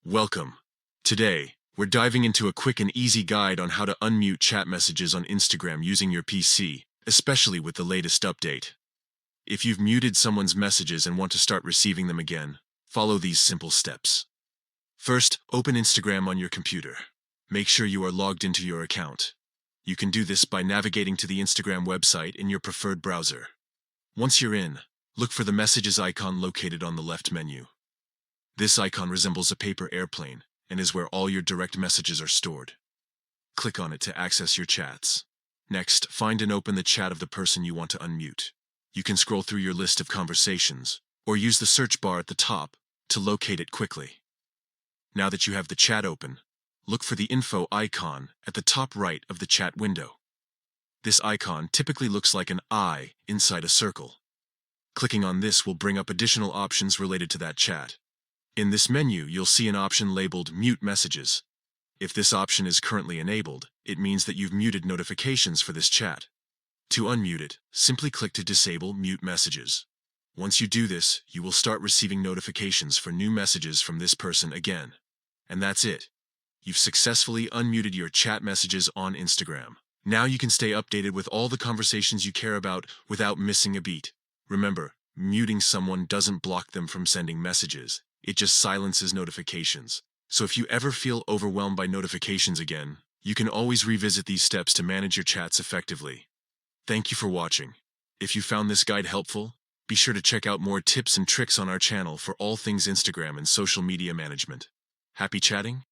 Welcome. Today, we're diving into a quick and easy guide on how to unmute chat messages on Instagram using your PC, especially with the latest update. If you've muted someone's messages and want to start receiving them again, follow these simple steps. First, open Instagram on your computer. Make sure you are logged into your account. You can do this by navigating to the Instagram website in your preferred browser. Once you're in, look for the messages icon located on the left menu. This icon resembles a paper airplane and is where all your direct messages are stored. Click on it to access your chats. Next, find and open the chat of the person you want to unmute. You can scroll through your list of conversations or use the search bar at the top to locate it quickly. Now that you have the chat open, look for the info icon at the top right of the chat window. This icon typically looks like an eye inside a circle. Clicking on this will bring up additional options related to that chat. In this menu, you'll see an option labeled Mute Messages. If this option is currently enabled, it means that you've muted notifications for this chat. To unmute it, simply click to disable Mute Messages. Once you do this, you will start receiving notifications for new messages from this person again. And that's it. You've successfully unmuted your chat messages on Instagram. Now you can stay updated with all the conversations you care about without missing a beat. Remember, muting someone doesn't block them from sending messages. It just silences notifications. So if you ever feel overwhelmed by notifications again, you can always revisit these steps to manage your chats effectively. Thank you for watching. If you found this guide helpful, be sure to check out more tips and tricks on our channel for all things Instagram and social media management. Happy chatting?